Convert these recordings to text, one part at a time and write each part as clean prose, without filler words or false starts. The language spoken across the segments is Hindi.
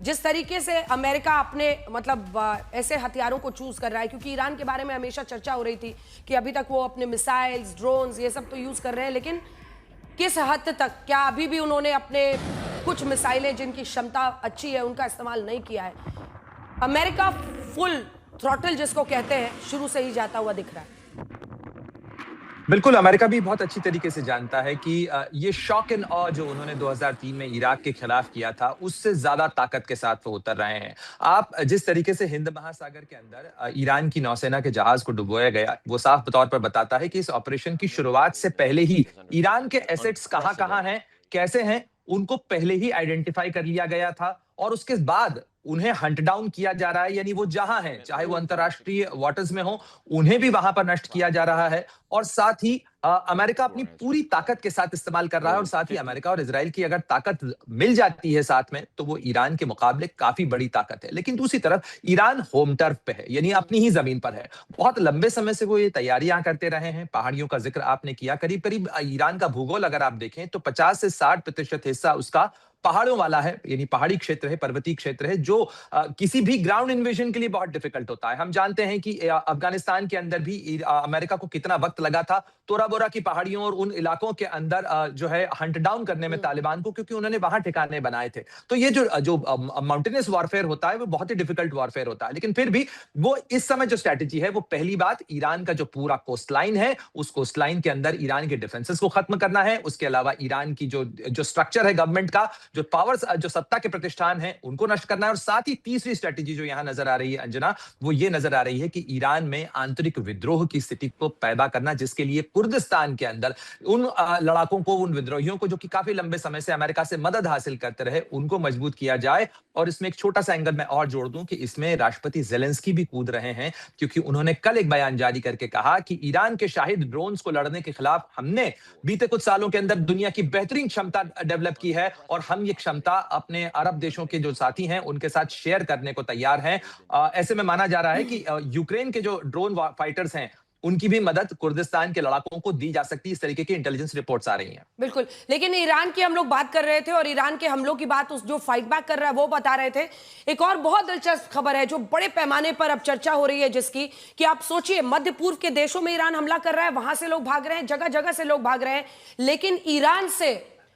जिस तरीके से अमेरिका अपने मतलब ऐसे हथियारों को चूज कर रहा है, क्योंकि ईरान के बारे में हमेशा चर्चा हो रही थी कि अभी तक वो अपने मिसाइल्स, ड्रोन्स ये सब तो यूज कर रहे हैं, लेकिन किस हद तक, क्या अभी भी उन्होंने अपने कुछ मिसाइलें जिनकी क्षमता अच्छी है उनका इस्तेमाल नहीं किया है। अमेरिका फुल थ्रॉटल जिसको कहते हैं शुरू से ही जाता हुआ दिख रहा है। बिल्कुल, अमेरिका भी बहुत अच्छी तरीके से जानता है कि ये शॉक एंड ऑ जो उन्होंने 2003 में इराक के खिलाफ किया था, उससे ज़्यादा ताकत के साथ वो उतर रहे हैं। आप जिस तरीके से हिंद महासागर के अंदर ईरान की नौसेना के जहाज़ को डुबोया गया, वो साफ तौर पर बताता है कि इस ऑपरेशन की शुरुआत से पहले ही ईरान के एसेट्स कहाँ-कहाँ हैं, कैसे हैं, उनको पहले ही आइडेंटिफ़ाई कर लिया गया था और उसके बाद उन्हें हंट डाउन किया जा रहा है, यानी वो जहां हैं, चाहे वो अंतर्राष्ट्रीय वाटर्स में हो, उन्हें भी वहां पर नष्ट किया जा रहा है। और साथ ही अमेरिका अपनी पूरी ताकत के साथ इस्तेमाल कर रहा है और साथ ही अमेरिका और इजराइल की अगर ताकत मिल जाती है साथ में, तो वो ईरान के मुकाबले काफी बड़ी ताकत है। लेकिन दूसरी तरफ ईरान होम टर्फ पे है, यानी अपनी ही जमीन पर है। बहुत लंबे समय से वो ये तैयारियां करते रहे हैं। पहाड़ियों का जिक्र आपने किया, करीब करीब ईरान का भूगोल अगर आप देखें तो 50 से 60% हिस्सा उसका पहाड़ों वाला है, यानी पहाड़ी क्षेत्र है, पर्वतीय क्षेत्र है, जो किसी भी ग्राउंड इन्वेजन के लिए बहुत डिफिकल्ट होता है। हम जानते हैं कि अफगानिस्तान के अंदर भी अमेरिका को कितना वक्त लगा था तोरा बोरा की पहाड़ियों और उन इलाकों के अंदर जो है हंट डाउन करने में तालिबान को, क्योंकि उन्होंने वहां ठिकाने बनाए थे। तो ये जो जो माउंटेनियस वॉरफेयर होता है वो बहुत ही डिफिकल्ट वॉरफेयर होता है। लेकिन फिर भी वो इस समय जो स्ट्रेटेजी है, वो पहली बात ईरान का जो पूरा कोस्ट लाइन है, उस कोस्ट लाइन के अंदर ईरान के डिफेंसेस को खत्म करना है। उसके अलावा ईरान की जो जो स्ट्रक्चर है गवर्नमेंट का, जो पावर्स, जो सत्ता के प्रतिष्ठान हैं, उनको नष्ट करना है। और साथ ही तीसरी स्ट्रेटेजी जो यहां नजर आ रही है अंजना, वो ये नजर आ रही है कि ईरान में आंतरिक विद्रोह की स्थिति को पैदा करना, जिसके लिए कुर्दिस्तान के अंदर उन लड़ाकों को, उन विद्रोहियों को जो कि काफी लंबे समय से अमेरिका से मदद हासिल करते रहे, उनको मजबूत किया जाए। और इसमें एक छोटा सा एंगल मैं और जोड़ दूं कि इसमें राष्ट्रपति जेलेंस्की भी कूद रहे हैं, क्योंकि उन्होंने कल एक बयान जारी करके कहा कि ईरान के शाहिद ड्रोन्स को लड़ने के खिलाफ हमने बीते कुछ सालों के अंदर दुनिया की बेहतरीन क्षमता डेवलप की है और हम ये क्षमता अपने अरब देशों के जो साथी हैं उनके साथ शेयर करने को तैयार हैं। ऐसे में माना जा रहा है कि यूक्रेन के जो ड्रोन फाइटर्स हैं, उनकी भी मदद कुर्दिस्तान के लड़ाकों को दी जा सकती है। इस तरीके की इंटेलिजेंस रिपोर्ट्स आ रही हैं। बिल्कुल, लेकिन ईरान की हम लोग बात कर रहे थे और ईरान के हमलों की बात उस जो फाइट बैक कर रहा है वो बता रहे थे। एक और बहुत दिलचस्प खबर है जो बड़े पैमाने पर अब चर्चा हो रही है, जिसकी कि आप सोचिए, मध्य पूर्व के देशों में ईरान हमला कर रहा है, वहां से लोग भाग रहे हैं, जगह जगह से लोग भाग रहे हैं, लेकिन ईरान से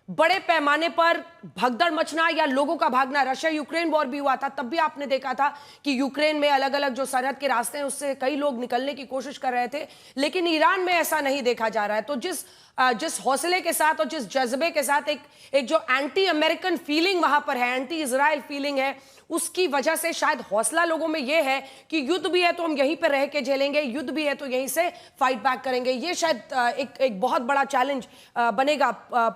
बड़े पैमाने पर भगदड़ मचना या लोगों का भागना, रशिया यूक्रेन वॉर भी हुआ था, तब भी आपने देखा था कि यूक्रेन में अलग अलग जो सरहद के रास्ते हैं उससे कई लोग निकलने की कोशिश कर रहे थे, लेकिन ईरान में ऐसा नहीं देखा जा रहा है। तो जिस हौसले के साथ और जिस जज्बे के साथ एक जो एंटी अमेरिकन फीलिंग वहां पर है, एंटी इजराइल फीलिंग है, उसकी वजह से शायद हौसला लोगों में यह है कि युद्ध भी है तो हम यहीं पर रह के झेलेंगे, युद्ध भी है तो यहीं से फाइट बैक करेंगे। ये शायद एक बहुत बड़ा चैलेंज बनेगा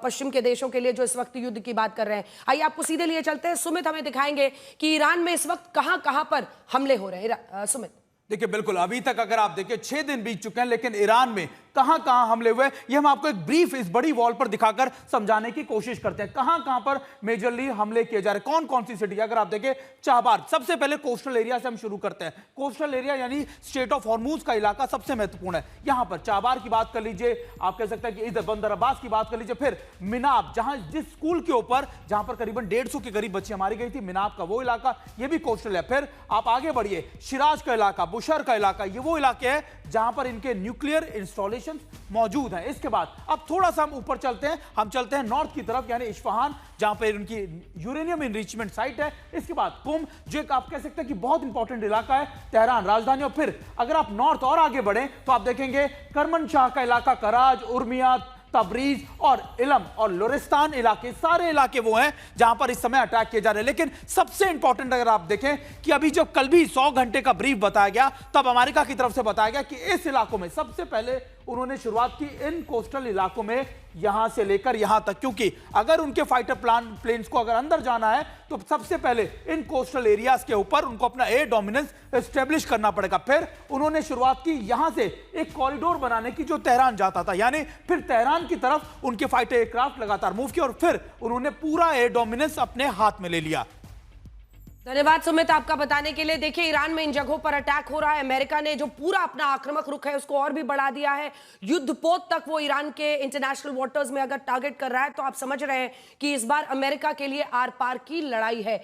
पश्चिम के देशों के लिए जो इस वक्त युद्ध की बात कर रहे हैं। आइए आपको सीधे लिए चलते हैं, सुमित हमें दिखाएंगे कि ईरान में इस वक्त कहां कहां पर हमले हो रहे हैं। सुमित, देखिए, बिल्कुल अभी तक अगर आप देखिए 6 दिन बीत चुके हैं, लेकिन ईरान में कहां कहां हमले हुए, ये हम आपको एक ब्रीफ इस बड़ी वॉल पर दिखाकर समझाने की कोशिश करते हैं। कहां कहां पर मेजरली हमले किए जा रहे हैं, कौन कौन सी सिटी। अगर आप देखें चाबार, सबसे पहले कोस्टल एरिया से हम शुरू करते हैं। कोस्टल एरिया यानी स्टेट ऑफ हॉर्मूज का इलाका सबसे महत्वपूर्ण है। यहां पर चाबार की बात कर लीजिए, आप कह सकते हैं कि इधर बंदर अब्बास की बात कर लीजिए, फिर मिनाब, जहां जिस स्कूल के ऊपर जहां पर करीबन 150 के करीब बच्चियां मारी गई थी, मिनाब का वो इलाका, ये भी कोस्टल है। फिर आप आगे बढ़िए, शिराज का इलाका, बुशर का इलाका, ये वो इलाके हैं जहां पर इनके न्यूक्लियर इंस्टॉलेशन मौजूद हैं। इसके बाद अब थोड़ा सा हम ऊपर चलते हैं, हम चलते हैं नॉर्थ की तरफ, यानी इस्फहान, जहां पर उनकी यूरेनियम इनरिचमेंट साइट है। इसके बाद कुम, जो एक आप कह सकते हैं कि बहुत इंपॉर्टेंट इलाका है, तेहरान राजधानी। और फिर अगर आप नॉर्थ और आगे बढ़े तो आप देखेंगे करमनशाह का इलाका, कराज, उर्मिया, तबरीज और इलम और लोरिस्तान इलाके, सारे इलाके वो हैं जहां पर इस समय अटैक किए जा रहे हैं। लेकिन सबसे इंपॉर्टेंट अगर आप देखें कि अभी जब कल भी 100 घंटे का ब्रीफ बताया गया, तब अमेरिका की तरफ से बताया गया कि इस इलाकों में सबसे पहले उन्होंने शुरुआत की इन कोस्टल इलाकों में, यहां से लेकर यहां तक, क्योंकि अगर उनके फाइटर प्लेन्स को अगर अंदर जाना है तो सबसे पहले इन कोस्टल एरियाज के ऊपर उनको अपना एयर डोमिनेंस एस्टेब्लिश करना पड़ेगा। फिर उन्होंने शुरुआत की यहां से एक कॉरिडोर बनाने की जो तेहरान जाता था, यानी फिर तेहरान की तरफ उनके फाइटर एयरक्राफ्ट लगातार मूव किए और फिर उन्होंने पूरा एयर डोमिनेंस अपने हाथ में ले लिया। धन्यवाद सुमित आपका बताने के लिए। देखिए, ईरान में इन जगहों पर अटैक हो रहा है, अमेरिका ने जो पूरा अपना आक्रामक रुख है उसको और भी बढ़ा दिया है, युद्धपोत तक वो ईरान के इंटरनेशनल वाटर्स में अगर टारगेट कर रहा है, तो आप समझ रहे हैं कि इस बार अमेरिका के लिए आर पार की लड़ाई है।